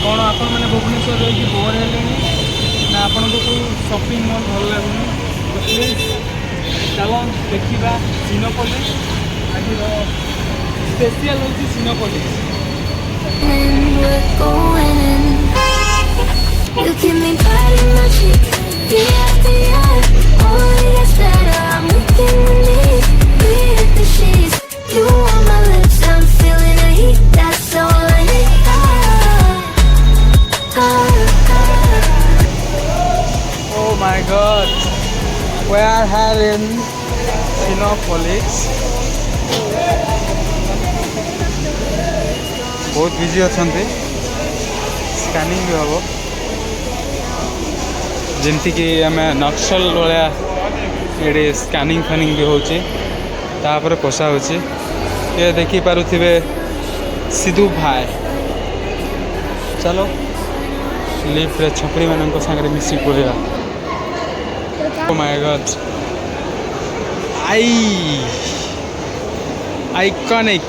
कौन आपण मैंने भुवनेश्वर रही बोर है ना आपण को शॉपिंग मॉल भल लगुनि तो प्लीज चलो देखा सिनेपोलिस आज स्पेशल हूँ Cinepolis You give me body magic, only gets better. I'm weak in the knees, we hit the sheets. You on my lips, I'm feeling the heat. That's all I need. Oh my God, we are here in Cinepolis. बहुत busy अच्छा scanning भी हम जमती कि आम नक्सल भाया ये scanning फानिंग भी hopper पोषा हो देखिपे सिद्धू भाई चलो लिफ्ट छपरी मान सागर मिसिक बोलिया Oh my God, iconic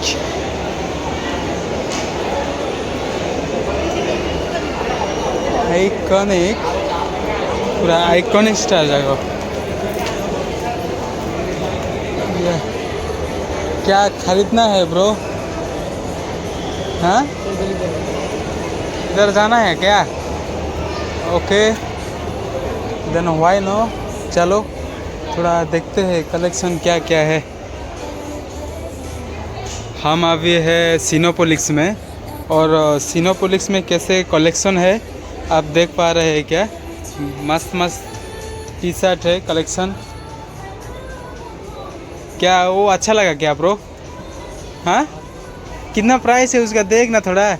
iconic पूरा आइकॉनिक स्टाइल जगह क्या खरीदना है ब्रो? हाँ इधर जाना है क्या? ओके देन व्हाई नो, चलो थोड़ा देखते हैं कलेक्शन क्या क्या है। हम अभी है सिनेपोलिस में और सिनेपोलिस में कैसे कलेक्शन है आप देख पा रहे हैं क्या? मस्त मस्त टी शर्ट है कलेक्शन। क्या वो अच्छा लगा क्या ब्रो? हाँ कितना प्राइस है उसका देखना थोड़ा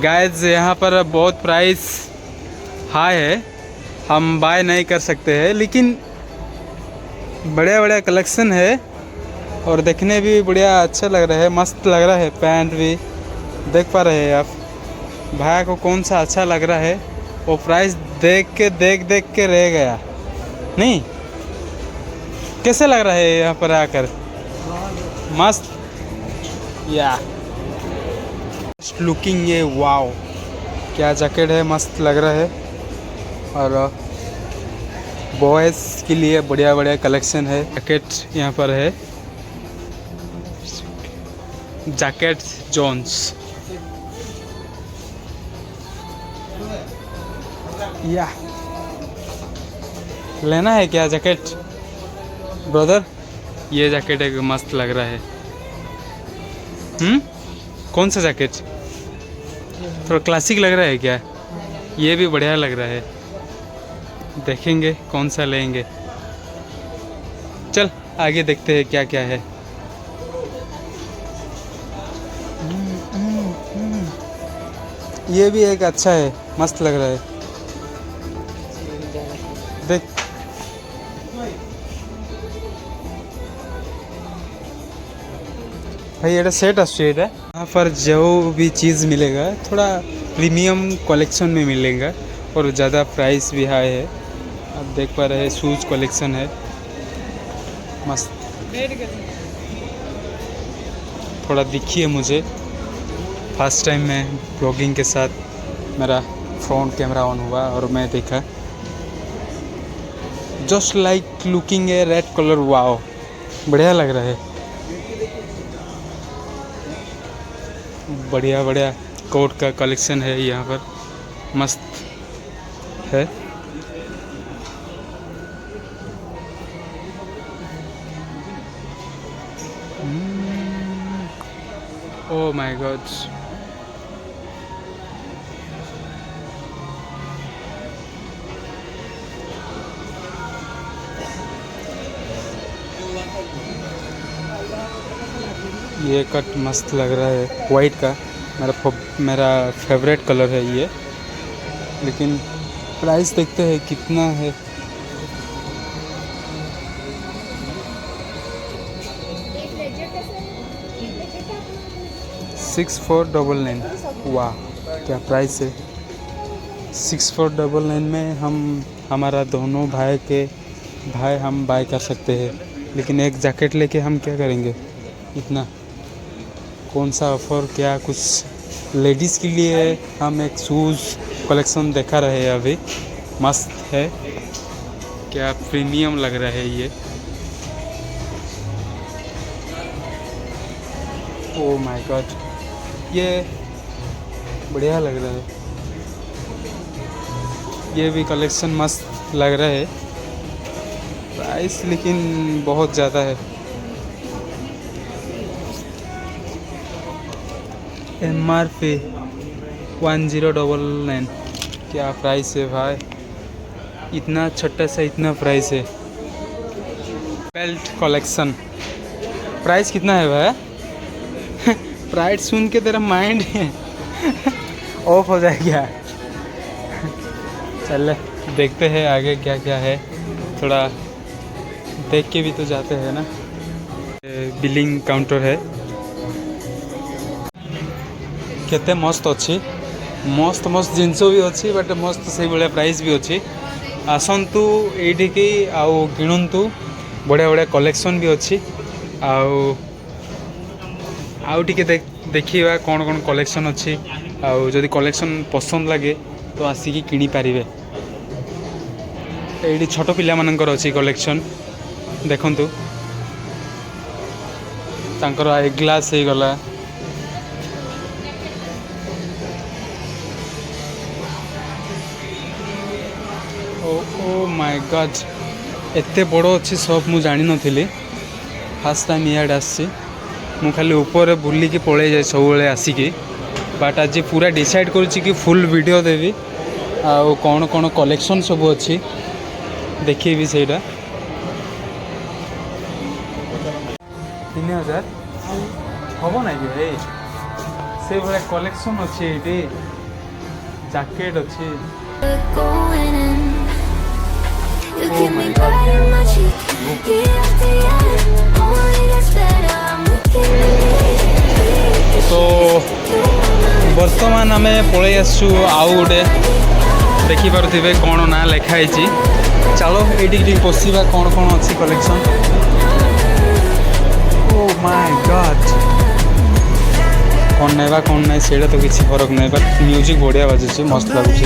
गाइस यहाँ पर बहुत प्राइस हाई है, हम बाय नहीं कर सकते हैं, लेकिन बढ़िया बढ़िया कलेक्शन है और देखने भी बढ़िया अच्छा लग रहा है, मस्त लग रहा है। पैंट भी देख पा रहे हैं आप। भाई को कौन सा अच्छा लग रहा है वो प्राइस देख के रह गया। नहीं कैसे लग रहा है यहाँ पर आकर? मस्त या लुकिंग ये वाओ क्या जैकेट है, मस्त लग रहा है। और बॉयज़ के लिए बढ़िया बढ़िया कलेक्शन है। जैकेट यहाँ पर है, जैकेट जोन्स या लेना है क्या जैकेट ब्रदर? ये जैकेट एक मस्त लग रहा है। कौन सा जैकेट? थोड़ा क्लासिक लग रहा है क्या? ये भी बढ़िया लग रहा है, देखेंगे कौन सा लेंगे। चल आगे देखते हैं क्या क्या है। ये भी एक अच्छा है, मस्त लग रहा है। देख भाई ये सेट अस्ट्रेट है। यहाँ पर जो भी चीज़ मिलेगा थोड़ा प्रीमियम कलेक्शन में मिलेगा और ज़्यादा प्राइस भी हाई है। आप देख पा रहे हैं शूज़ कलेक्शन है मस्त। थोड़ा दिखिए मुझे, फर्स्ट टाइम मैं ब्लॉगिंग के साथ मेरा फ्रंट कैमरा ऑन हुआ और मैं देखा जस्ट लाइक लुकिंग ए रेड कलर। वाओ बढ़िया लग रहा है, बढ़िया बढ़िया कोट का कलेक्शन है यहाँ पर, मस्त है। ओह माय गॉड, ये कट मस्त लग रहा है वाइट का, मेरा फेवरेट कलर है ये। लेकिन प्राइस देखते हैं कितना है। $6499। वाह क्या प्राइस है। 6499 में हमारा दोनों भाई हम बाय कर सकते हैं। लेकिन एक जैकेट लेके हम क्या करेंगे इतना। कौन सा ऑफर क्या कुछ लेडीज़ के लिए हम एक शूज़ कलेक्शन देखा रहे हैं अभी, मस्त है, क्या प्रीमियम लग रहा है ये। ओ माय गॉड, ये बढ़िया लग रहा है, ये भी कलेक्शन मस्त लग रहा है। प्राइस लेकिन बहुत ज़्यादा है। MRP 1099, क्या प्राइस है भाई, इतना छोटा सा इतना प्राइस है। बेल्ट कलेक्शन, प्राइस कितना है भाई? प्राइस सुन के तेरा माइंड ऑफ हो जाएगा। चल देखते हैं आगे क्या क्या है, थोड़ा देख के भी तो जाते हैं ना। बिलिंग काउंटर है, केते मस्त अच्छी, मस्त मस्त जिनस भी अच्छी, बट मस्त से भाया प्राइस भी अच्छी। आसतु ये आउ किणतु, बढ़िया बढ़िया कलेक्शन भी अच्छी। आउ टिके देखिए कौन कौन कलेक्शन अच्छी, आउ जदि कलेक्शन पसंद लगे तो आसिकी किनी पारिबे। ये छोट पिला मानकर अच्छी कलेक्शन देखंतु, तांकर आई ग्लास हो गला, ओ माय गॉड, एते बड़ अच्छी शॉप मु जानी नथिली, फर्स्ट टाइम इयाड आसी। मु खाली ऊपर बुलिकी पड़े जाए सब बेले आसिकी, बट आज पूरा डिसाइड करुच्ची कि फुल वीडियो देवी, आउ कौन कौन कलेक्शन सब अच्छी देखी सेटा। 3000 हम ना कि भाई, से भाया कलेक्शन अच्छी ये, जैकेट अच्छी। going in. You give me body on my cheek, year after year. Only gets better. I'm looking at it. तो बर्तमान आम पलि आसु आउ गोटे देखिपे कौन ना लिखाई। चलो ये पशिवा कौन कौन अच्छी कलेक्शन। ओ माय गॉड, कौन नाइबा कौन ना से तो किसी फरक नहीं, बट म्यूजिक बढ़िया बाजुची, मस्त लगुच।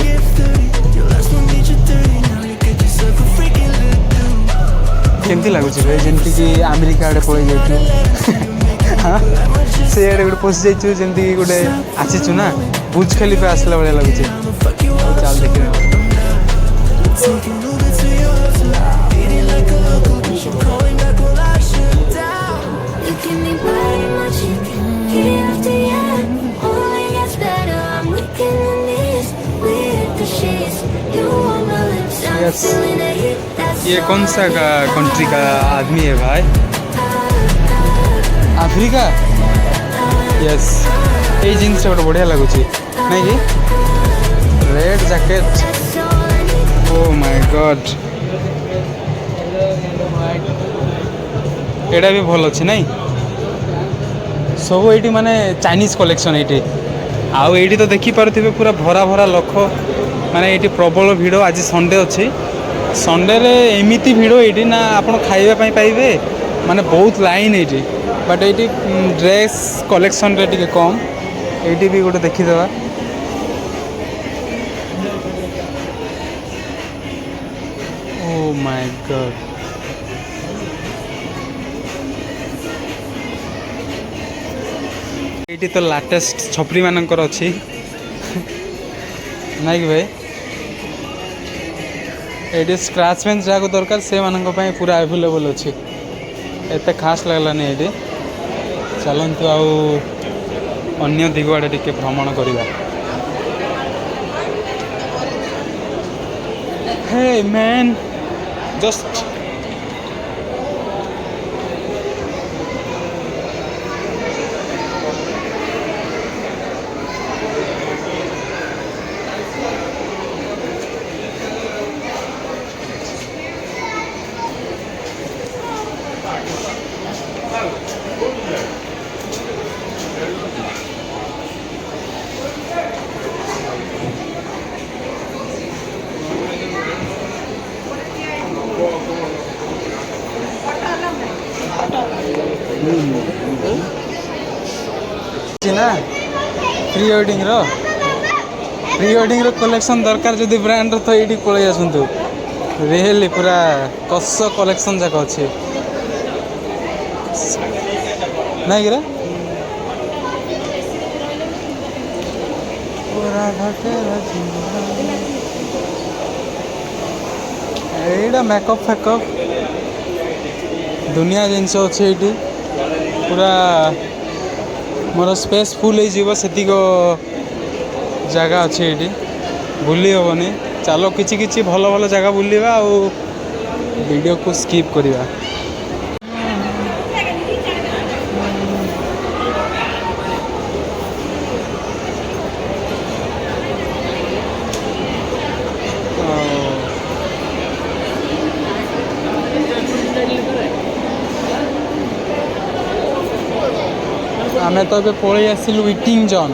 केमती लगुच भाई, जमती कि अमेरिका आड़े पलि जाइए। हाँ से आड़े गोटे पशि जाइए, जमती गोटे आसीचु ना बुर्ज खलीफा आसला भाया लगुच। चल देखिए You give me body on my cheek, year after year. Only gets better. I'm looking at this with the sheets. You on my lips, I'm Yes. feeling the heat. That's ये कौन सा कंट्री का आदमी है भाई? Africa? Yes, ये jeans गोटे बढ़िया लगुच नहीं कि red jacket. Oh my God, एटा भी भल अच्छे नहीं, सब ये माने चाइनीज कलेक्शन ये। आउ ये तो देखिपे पूरा भरा भरा लोक, माने ये प्रबल भिड़। आज संडे अच्छी, संडे रे एमिती भिड़ ये ना आप खाइबा पाइबे, माने बहुत लाइन ये, बट ये ड्रेस कलेक्शन रे टिके कम। ये भी गोटे देखीदे, ओ माय गॉड, ये तो लाटेस्ट छपरी मानकर अच्छी नाई कि भाई। ये स्क्रैच पेन जहाँ दरकार से मानी पूरा अवेलेबल अच्छी, एत खास लगलानी ये। चलतु आउ अन्य दिग आड़े टिके भ्रमण करवा। हे मैन, जस्ट ना प्री वेडिंग रो कलेक्शन दरकार जदि ब्रांड तो ये पलि आसतु रियली पूरा कस कलेक्शन जाक अच्छे ना कि एटा मेकअप फेकअप दुनिया जिनस अच्छे ये पूरा मोर स्पेस फुल हो जगह अच्छे ये बुली हेनी चलो किछि भल भल जगह बुलवा वीडियो को स्किप करवा आमे तो ये पलि आसिलु इटिंग जोन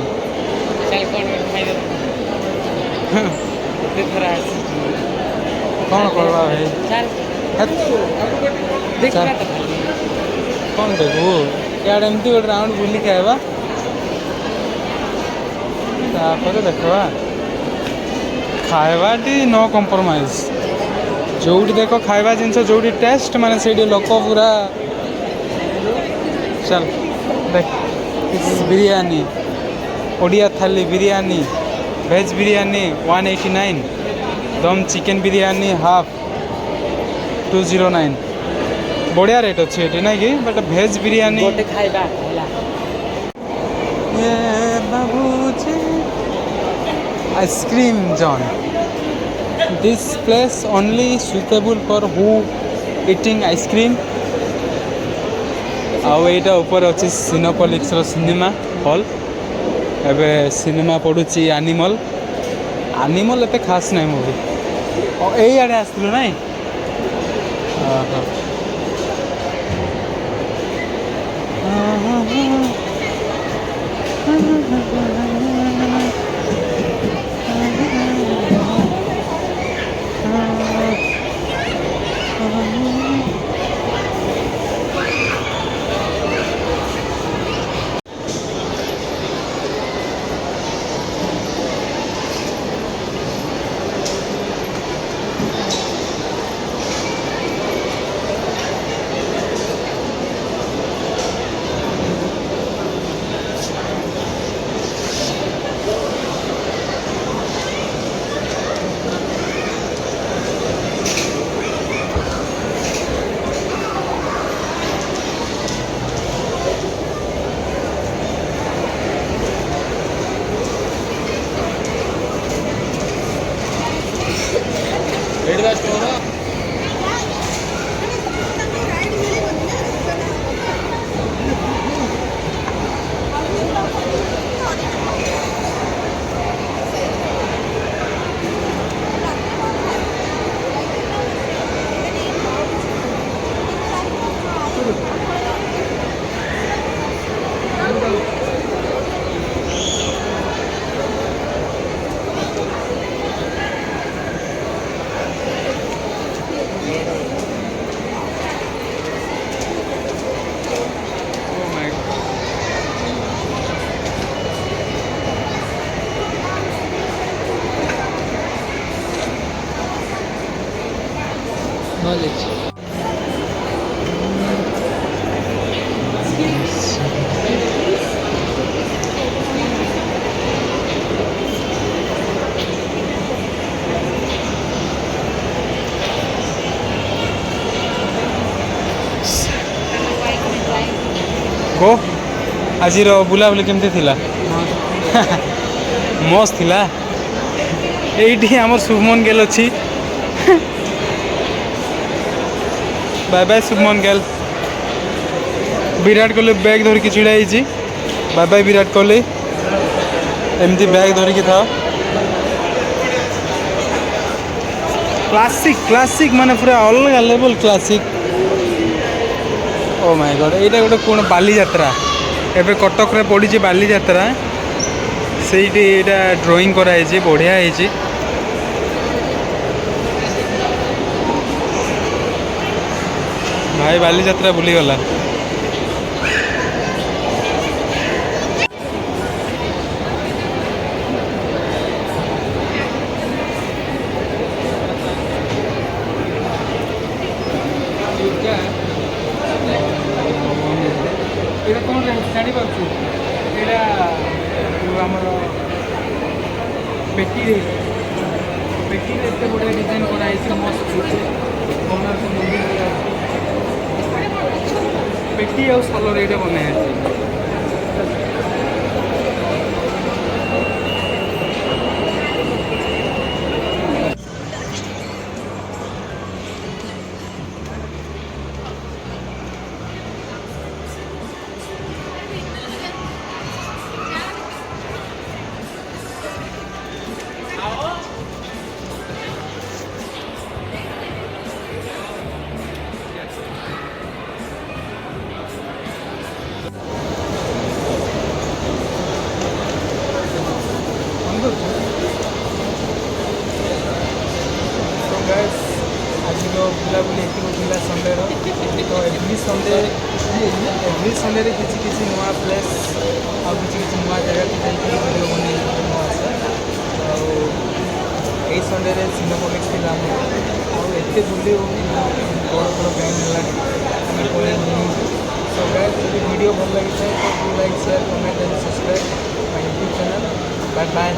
कौन करवा भाई कौन देखू यार एमती गोटे राउंड बुलिक आवा देखा खावाटी नो कंप्रोमाइज जो देख खावा जिनस जो टेस्ट माने से लोक पूरा चल देख बिरयानी ओडिया थाली बिरयानी वेज बिरयानी 189 दम चिकेन बिरयानी हाफ 209 बढ़िया रेट अच्छे ये ना कि but veg biryani ice cream zone this place only suitable for who eating ice cream आउ यहाँ ऊपर अच्छी सिनेपोलिक्स सिनेमा हॉल एबे सिनेमा पड़ुची एनिमल एनिमल एते खास नहीं मूवी यही आड़े आसलु ना knowledge. को आज बुलाबुली केमती थिला मस्त थिला एठी हमर शुभमन गेल अछि बाय बाय शुभमन गेल विराट कोहली बैग धर के छिड़ा हिची बाय बाय विराट कोहली एमती बैग धर के था क्लासिक क्लासिक माने पूरा अलग level classic oh my God एटा गोटे कोन बाली यात्रा एबे कटक रे पड़ी बाली यात्रा सेठी एटा ड्राइंग कराई छी बढ़िया है छी भाई बाली यात्रा बुली गला पेटी एत बड़े डिजाइन कराई मस्त कोणार्क मंदिर पेटी और सलर ये बनाई आज बुलाबुली एतिक संडे तो एव्री संडे किसी नुआ प्लेस आ किसी नुआ जगह भिडियो बन आसे यही संडे सिनेपोलिक्स थी आते बुले बड़ बड़ बैंड है सो गाइस वीडियो भल लगी है तो like share comment and subscribe my YouTube channel bye bye